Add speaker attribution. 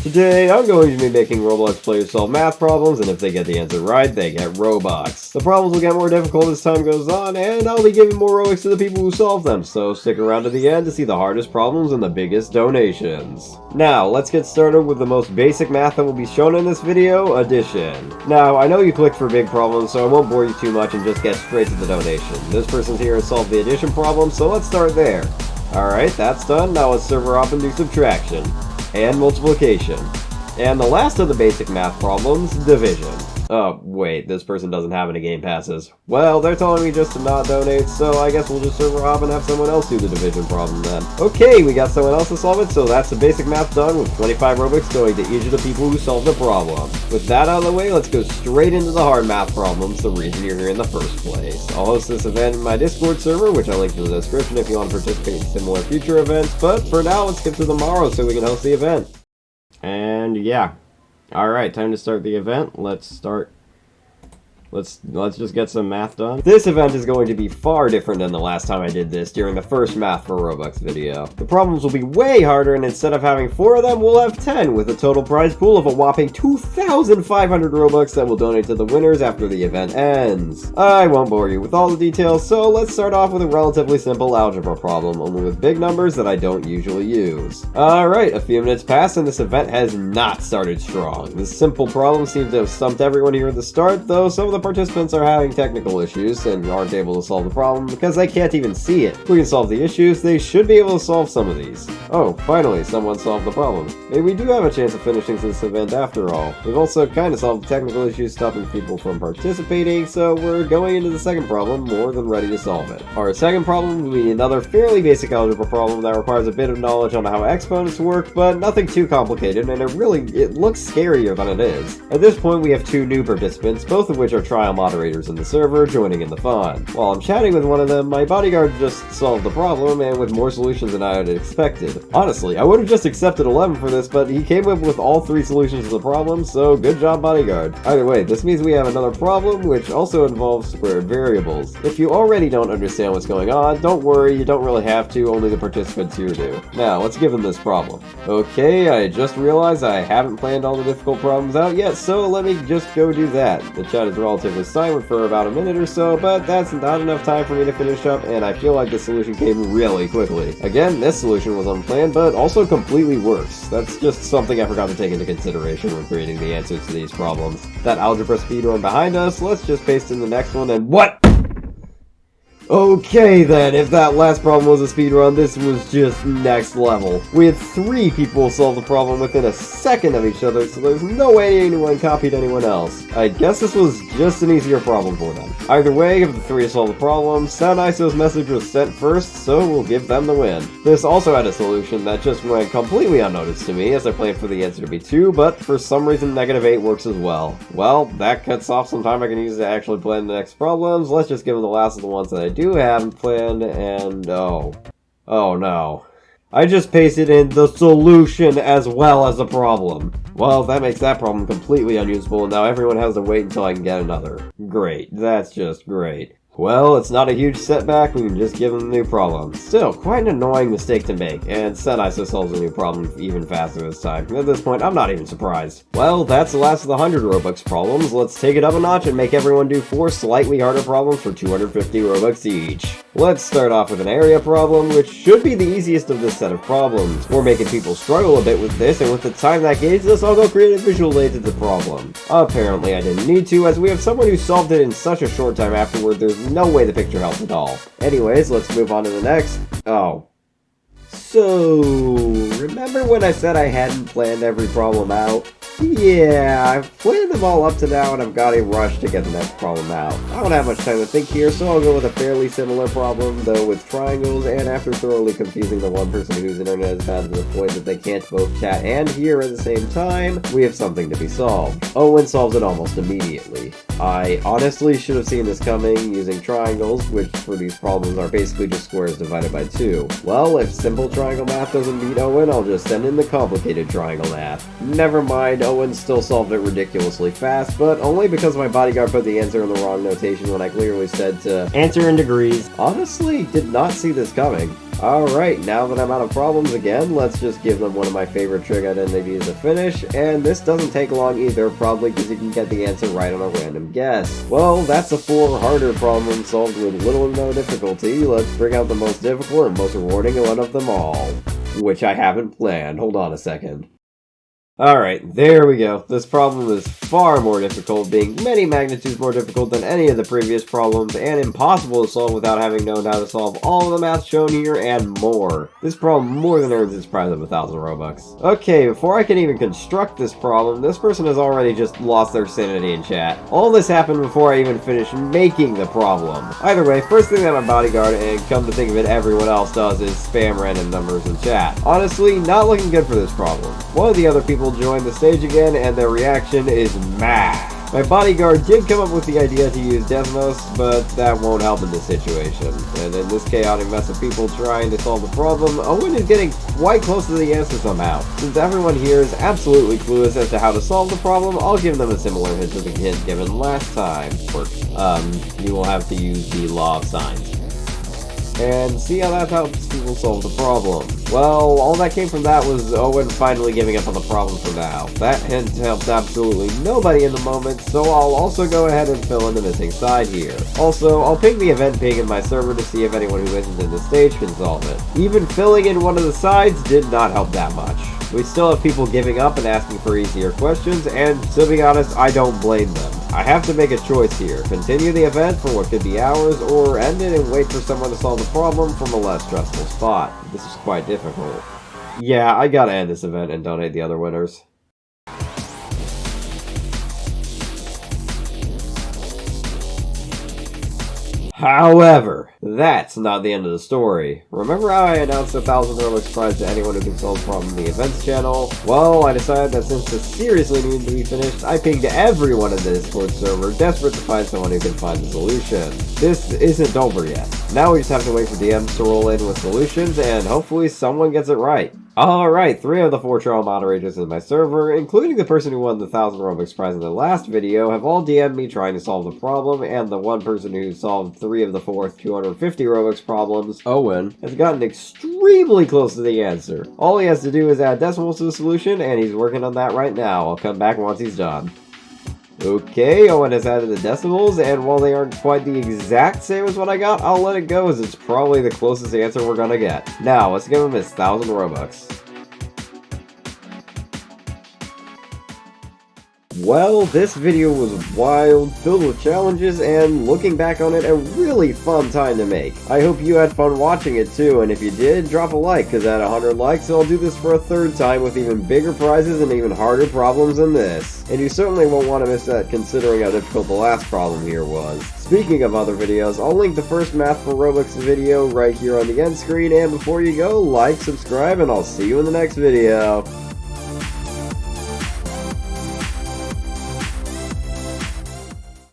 Speaker 1: Today, I'm going to be making Roblox players solve math problems, and if they get the answer right, they get Robux. The problems will get more difficult as time goes on, and I'll be giving more Robux to the people who solve them, so stick around to the end to see the hardest problems and the biggest donations. Now, let's get started with the most basic math that will be shown in this video, addition. Now, I know you clicked for big problems, so I won't bore you too much and just get straight to the donation. This person's here to solve the addition problem, so let's start there. Alright, that's done. Now let's server up and do subtraction. And multiplication. And the last of the basic math problems, division. Oh, wait, this person doesn't have any game passes. Well, they're telling me just to not donate, so I guess we'll just server hop and have someone else do the division problem then. Okay, we got someone else to solve it, so that's the basic math done with 25 Robux going to each of the people who solved the problem. With that out of the way, let's go straight into the hard math problems, the reason you're here in the first place. I'll host this event in my Discord server, which I'll link in the description if you want to participate in similar future events, but for now, let's skip to tomorrow so we can host the event. And yeah. Alright, time to start the event. Let's start. Let's just get some math done. This event is going to be far different than the last time I did this during the first Math for Robux video. The problems will be way harder, and instead of having 4 of them, we'll have 10 with a total prize pool of a whopping 2,500 Robux that we'll donate to the winners after the event ends. I won't bore you with all the details, so let's start off with a relatively simple algebra problem, only with big numbers that I don't usually use. Alright, a few minutes pass and this event has not started strong. This simple problem seems to have stumped everyone here at the start, though some of the participants are having technical issues and aren't able to solve the problem because they can't even see it. If we can solve the issues, they should be able to solve some of these. Oh, finally, someone solved the problem. Maybe we do have a chance of finishing this event after all. We've also kind of solved the technical issues stopping people from participating, so we're going into the second problem more than ready to solve it. Our second problem will be another fairly basic algebra problem that requires a bit of knowledge on how exponents work, but nothing too complicated, and it looks scarier than it is. At this point, we have 2 new participants, both of which are trial moderators in the server, joining in the fun. While I'm chatting with one of them, my bodyguard just solved the problem, and with more solutions than I had expected. Honestly, I would have just accepted 11 for this, but he came up with all 3 solutions to the problem, so good job, bodyguard. Either way, this means we have another problem, which also involves squared variables. If you already don't understand what's going on, don't worry, you don't really have to, only the participants here do. Now, let's give them this problem. Okay, I just realized I haven't planned all the difficult problems out yet, so let me just go do that. The chat is relatively silent for about a minute or so, but that's not enough time for me to finish up, and I feel like the solution came really quickly. Again, this solution was unplanned, but also completely works. That's just something I forgot to take into consideration when creating the answers to these problems. That algebra speedrun behind us, let's just paste in the next one, and what? Okay then, if that last problem was a speedrun, this was just next level. We had 3 people solve the problem within a second of each other, so there's no way anyone copied anyone else. I guess this was just an easier problem for them. Either way, if the 3 solved the problem, SoundISO's message was sent first, so we'll give them the win. This also had a solution that just went completely unnoticed to me, as I planned for the answer to be 2, but for some reason -8 works as well. Well, that cuts off some time I can use to actually plan the next problems. Let's just give them the last of the ones that I do have planned, and oh no. I just pasted in the solution as well as the problem. Well, that makes that problem completely unusable, and now everyone has to wait until I can get another. Great, that's just great. Well, it's not a huge setback, we can just give them a new problem. Still, quite an annoying mistake to make, and SoundISO solves a new problem even faster this time. At this point, I'm not even surprised. Well, that's the last of the 100 Robux problems. Let's take it up a notch and make everyone do 4 slightly harder problems for 250 Robux each. Let's start off with an area problem, which should be the easiest of this set of problems. We're making people struggle a bit with this, and with the time that gives us, I'll go create a visual aid to the problem. Apparently I didn't need to, as we have someone who solved it in such a short time afterward, there's no way the picture helps at all. Anyways, let's move on to the next. Oh. So, remember when I said I hadn't planned every problem out? Yeah, I've planned them all up to now and I've got a rush to get the next problem out. I don't have much time to think here, so I'll go with a fairly similar problem, though with triangles, and after thoroughly confusing the one person whose internet is bad to the point that they can't both chat and hear at the same time, we have something to be solved. Owen solves it almost immediately. I honestly should have seen this coming using triangles, which for these problems are basically just squares divided by 2. Well, if simple triangle math doesn't beat Owen, I'll just send in the complicated triangle math. Never mind, Owen still solved it ridiculously fast, but only because my bodyguard put the answer in the wrong notation when I clearly said to answer in degrees. Honestly, did not see this coming. Alright, now that I'm out of problems again, let's just give them one of my favorite trick identities to finish, and this doesn't take long either, probably because you can get the answer right on a random guess. Well, that's the 4 harder problems solved with little or no difficulty. Let's bring out the most difficult and most rewarding one of them all. Which I haven't planned. Hold on a second. Alright, there we go. This problem is far more difficult, being many magnitudes more difficult than any of the previous problems, and impossible to solve without having known how to solve all of the math shown here and more. This problem more than earns its prize of 1,000 Robux. Okay, before I can even construct this problem, this person has already just lost their sanity in chat. All this happened before I even finished making the problem. Either way, first thing that my bodyguard, and come to think of it, everyone else does, is spam random numbers in chat. Honestly, not looking good for this problem. One of the other people join the stage again, and their reaction is mad. My bodyguard did come up with the idea to use Desmos, but that won't help in this situation. And in this chaotic mess of people trying to solve the problem, Owen is getting quite close to the answer somehow. Since everyone here is absolutely clueless as to how to solve the problem, I'll give them a similar hint to the hint given last time. You will have to use the law of signs. And see how that helps people solve the problem. Well, all that came from that was Owen finally giving up on the problem for now. That hint helped absolutely nobody in the moment, so I'll also go ahead and fill in the missing side here. Also, I'll ping the event ping in my server to see if anyone who isn't in the stage can solve it. Even filling in one of the sides did not help that much. We still have people giving up and asking for easier questions, and to be honest, I don't blame them. I have to make a choice here. Continue the event for what could be hours, or end it and wait for someone to solve the problem from a less stressful spot. This is quite difficult. Yeah, I gotta end this event and donate the other winners. However, that's not the end of the story. Remember how I announced 1,000 Robux prize to anyone who can solve the problem in the events channel? Well, I decided that since this seriously needed to be finished, I pinged everyone in the Discord server, desperate to find someone who can find the solution. This isn't over yet. Now we just have to wait for DMs to roll in with solutions, and hopefully someone gets it right. Alright, 3 of the 4 trial moderators in my server, including the person who won the 1,000 Robux prize in the last video, have all DM'd me trying to solve the problem, and the one person who solved 3 of the 4 250 Robux problems, Owen, has gotten extremely close to the answer. All he has to do is add decimals to the solution, and he's working on that right now. I'll come back once he's done. Okay, Owen has added the decimals, and while they aren't quite the exact same as what I got, I'll let it go as it's probably the closest answer we're gonna get. Now, let's give him his 1,000 Robux. Well, this video was wild, filled with challenges, and looking back on it, a really fun time to make. I hope you had fun watching it too, and if you did, drop a like, because at 100 likes, I'll do this for a 3rd time with even bigger prizes and even harder problems than this. And you certainly won't want to miss that considering how difficult the last problem here was. Speaking of other videos, I'll link the first Math for Robux video right here on the end screen, and before you go, like, subscribe, and I'll see you in the next video.